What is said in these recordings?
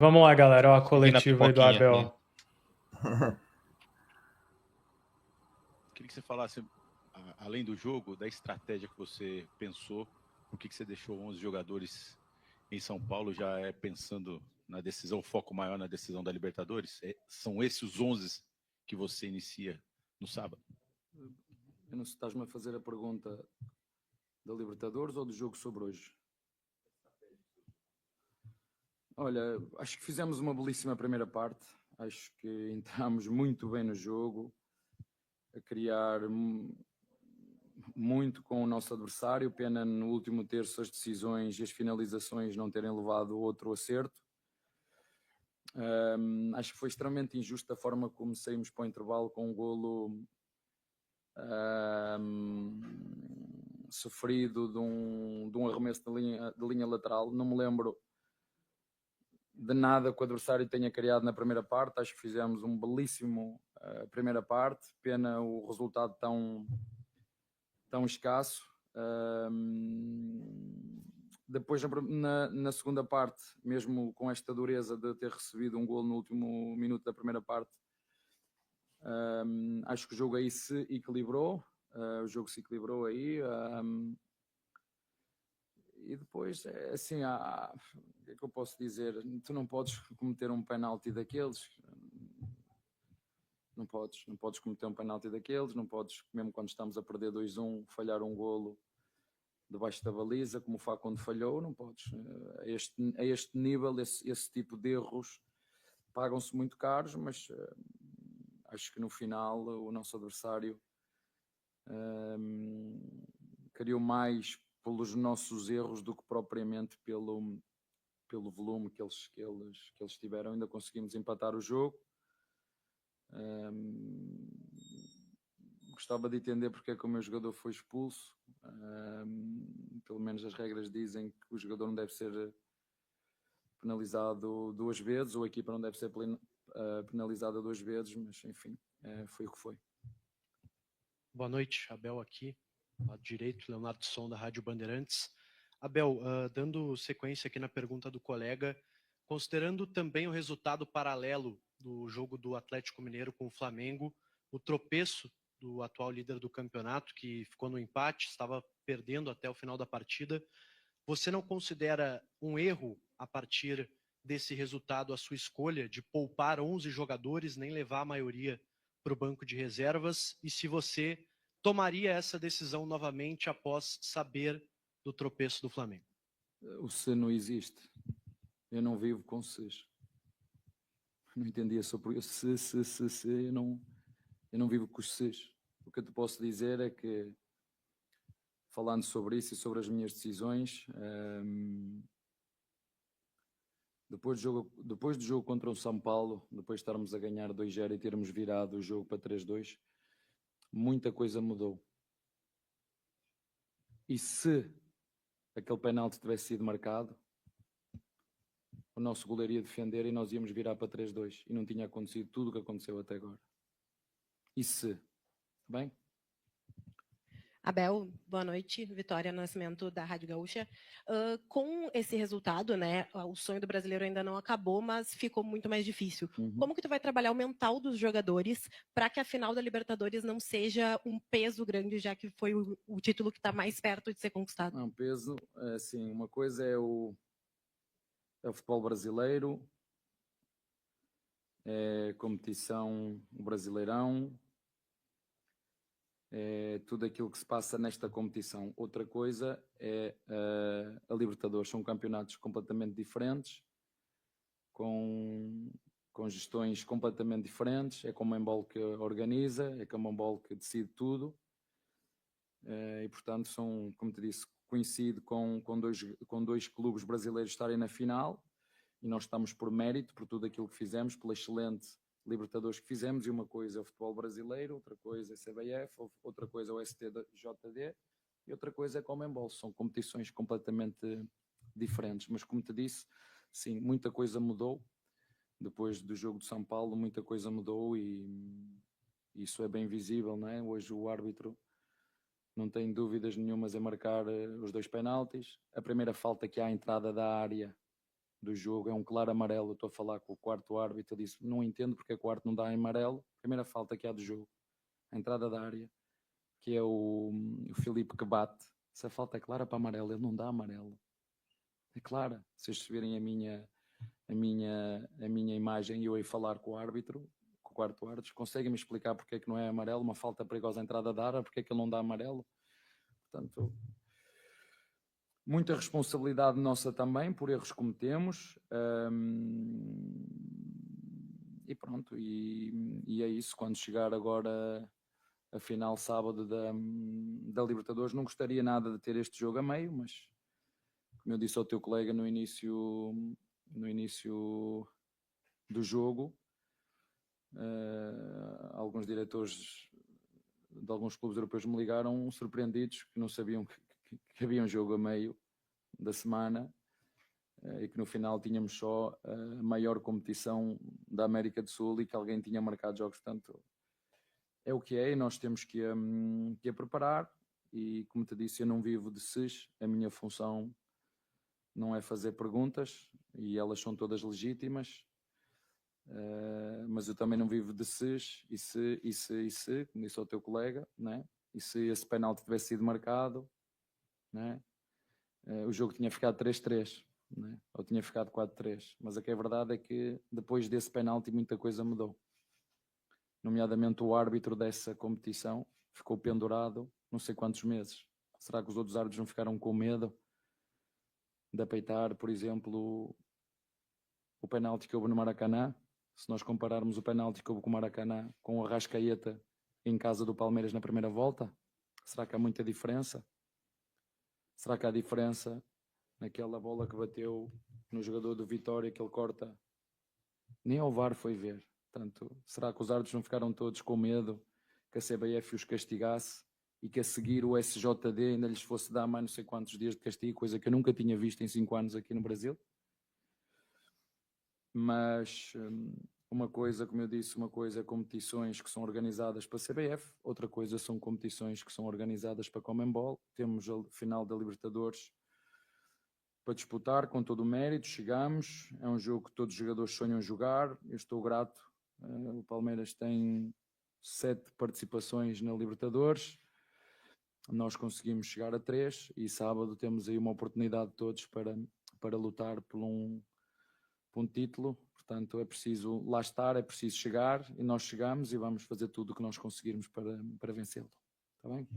Vamos lá, galera. Ó, a Aqui na coletiva aí do pipoquinha. Abel. Queria que você falasse, além do jogo, da estratégia que você pensou, por que você deixou 11 jogadores em São Paulo, já pensando na decisão, o foco maior na decisão da Libertadores? São esses os 11 que você inicia no sábado? Eu não sei se estás-me a fazer a pergunta da Libertadores ou do jogo sobre hoje. Olha, acho que fizemos uma belíssima primeira parte. Acho que entramos muito bem no jogo, a criar muito com o nosso adversário. Pena no último terço as decisões e as finalizações não terem levado outro acerto. Acho que foi extremamente injusto a forma como saímos para o intervalo com um golo sofrido de um arremesso de linha lateral. Não me lembro de nada que o adversário tenha criado na primeira parte. Acho que fizemos um belíssimo primeira parte. Pena o resultado tão escasso. Depois, na segunda parte, mesmo com esta dureza de ter recebido um golo no último minuto da primeira parte, acho que o jogo aí se equilibrou. O jogo se equilibrou aí. E depois, assim, o que é que eu posso dizer? Tu não podes cometer um penalti daqueles. Não podes cometer um penalti daqueles. Não podes, mesmo quando estamos a perder 2-1, falhar um golo debaixo da baliza, como o Facundo falhou. Não podes. A este nível, esse tipo de erros pagam-se muito caros, mas acho que no final o nosso adversário criou mais pelos nossos erros do que propriamente pelo volume que eles tiveram. Ainda conseguimos empatar o jogo. Gostava de entender porque é que o meu jogador foi expulso. Pelo menos as regras dizem que o jogador não deve ser penalizado 2 vezes, ou a equipa não deve ser penalizada 2 vezes, mas enfim, foi o que foi. Boa noite, Abel aqui, lado direito, Leonardo Som, da Rádio Bandeirantes. Abel, dando sequência aqui na pergunta do colega, considerando também o resultado paralelo do jogo do Atlético Mineiro com o Flamengo, o tropeço do atual líder do campeonato, que ficou no empate, estava perdendo até o final da partida, você não considera um erro, a partir desse resultado, a sua escolha de poupar 11 jogadores, nem levar a maioria para o banco de reservas, e se você tomaria essa decisão novamente após saber do tropeço do Flamengo? O se não existe. Eu não vivo com ses. Não entendia sobre se, eu não vivo com os ses. O que eu te posso dizer é que, falando sobre isso e sobre as minhas decisões, depois do jogo contra o São Paulo, depois de estarmos a ganhar 2-0 e termos virado o jogo para 3-2, muita coisa mudou. E se aquele penalti tivesse sido marcado, o nosso goleiro ia defender e nós íamos virar para 3-2 e não tinha acontecido tudo o que aconteceu até agora. E se? Bem? Abel, boa noite. Vitória Nascimento, da Rádio Gaúcha. Com esse resultado, né, o sonho do brasileiro ainda não acabou, mas ficou muito mais difícil. Como que tu vai trabalhar o mental dos jogadores para que a final da Libertadores não seja um peso grande, já que foi o título que está mais perto de ser conquistado? Não, peso, assim, uma coisa é o futebol brasileiro, é competição, o Brasileirão, tudo aquilo que se passa nesta competição. Outra coisa é a Libertadores. São campeonatos completamente diferentes, com gestões completamente diferentes. É Conmebol que organiza, é Conmebol que decide tudo. E portanto são, como te disse, coincide com dois clubes brasileiros estarem na final, e nós estamos por mérito, por tudo aquilo que fizemos, pela excelente Libertadores que fizemos. E uma coisa é o futebol brasileiro, outra coisa é a CBF, outra coisa é o STJD e outra coisa é Conmebol. São competições completamente diferentes, mas como te disse, sim, muita coisa mudou. Depois do jogo de São Paulo, muita coisa mudou, e isso é bem visível, não é? Hoje o árbitro não tem dúvidas nenhumas em marcar os 2 penaltis. A primeira falta que há à entrada da área do jogo, é um claro amarelo. Eu estou a falar com o quarto árbitro, ele disse, não entendo porque o quarto não dá amarelo. Primeira falta que há do jogo, a entrada da área, que é o Filipe que bate. Essa falta é clara para amarelo, ele não dá amarelo. É clara. Se vocês verem a minha imagem e eu ia falar com o árbitro, com o quarto árbitro, conseguem-me explicar porque é que não é amarelo, uma falta perigosa à entrada da área, porque é que ele não dá amarelo? Portanto, muita responsabilidade nossa também por erros que cometemos. E pronto, e é isso. Quando chegar agora a final sábado da Libertadores, não gostaria nada de ter este jogo a meio, mas como eu disse ao teu colega no início do jogo, alguns diretores de alguns clubes europeus me ligaram surpreendidos, que não sabiam que havia um jogo a meio da semana e que no final tínhamos só a maior competição da América do Sul e que alguém tinha marcado jogos. Portanto, é o que é, e nós temos que a preparar. E como te disse, eu não vivo de SES, a minha função não é fazer perguntas, e elas são todas legítimas, mas eu também não vivo de SES, e se, como disse ao teu colega, né? E se esse penalti tivesse sido marcado, né? O jogo tinha ficado 3-3, né? Ou tinha ficado 4-3, mas a que é verdade é que depois desse penalti muita coisa mudou, nomeadamente o árbitro dessa competição ficou pendurado não sei quantos meses. Será que os outros árbitros não ficaram com medo de apeitar, por exemplo, o penalti que houve no Maracanã? Se nós compararmos o penalti que houve com o Maracanã com o Arrascaeta em casa do Palmeiras na primeira volta, será que há muita diferença? Será que há diferença naquela bola que bateu no jogador do Vitória, que ele corta? Nem ao VAR foi ver. Portanto, será que os árbitros não ficaram todos com medo que a CBF os castigasse e que a seguir o SJD ainda lhes fosse dar mais não sei quantos dias de castigo, coisa que eu nunca tinha visto em 5 anos aqui no Brasil? Mas uma coisa, como eu disse, uma coisa é competições que são organizadas para a CBF, outra coisa são competições que são organizadas para a Conmebol. Temos a final da Libertadores para disputar com todo o mérito, chegamos, é um jogo que todos os jogadores sonham jogar, eu estou grato. O Palmeiras tem 7 participações na Libertadores, nós conseguimos chegar a 3 e sábado temos aí uma oportunidade de todos para lutar por um título. Portanto, é preciso lá estar, é preciso chegar, e nós chegamos e vamos fazer tudo o que nós conseguirmos para vencê-lo. Está bem?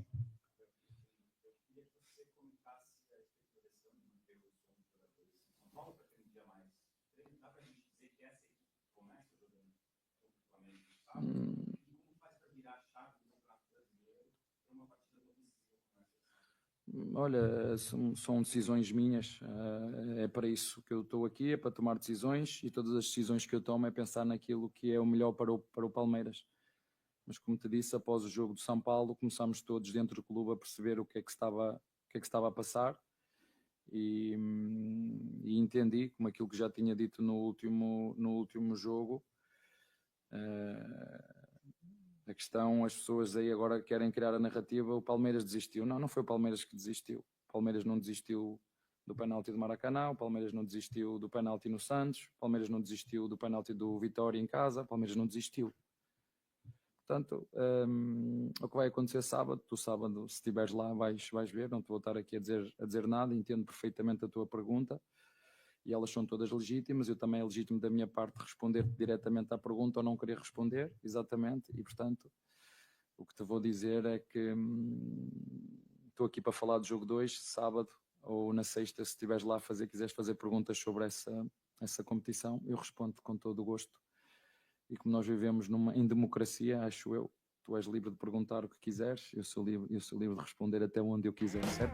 Olha, são decisões minhas, é para isso que eu estou aqui, é para tomar decisões, e todas as decisões que eu tomo é pensar naquilo que é o melhor para o Palmeiras. Mas como te disse, após o jogo do São Paulo, começámos todos dentro do clube a perceber o que é que estava a passar, e entendi, como aquilo que já tinha dito no último jogo, a questão, as pessoas aí agora querem criar a narrativa, o Palmeiras desistiu. Não foi o Palmeiras que desistiu. O Palmeiras não desistiu do penalti do Maracanã, o Palmeiras não desistiu do penalti no Santos, o Palmeiras não desistiu do penalti do Vitória em casa, o Palmeiras não desistiu. Portanto, o que vai acontecer sábado, tu sábado, se estiveres lá, vais ver, não te vou estar aqui a dizer nada, entendo perfeitamente a tua pergunta, e elas são todas legítimas. Eu também é legítimo da minha parte responder diretamente à pergunta ou não querer responder, exatamente, e portanto o que te vou dizer é que estou aqui para falar do jogo 2, sábado ou na sexta, se estiveres lá quiseres fazer perguntas sobre essa competição, eu respondo com todo o gosto. E como nós vivemos em democracia, acho eu, tu és livre de perguntar o que quiseres, eu sou livre de responder até onde eu quiser, certo?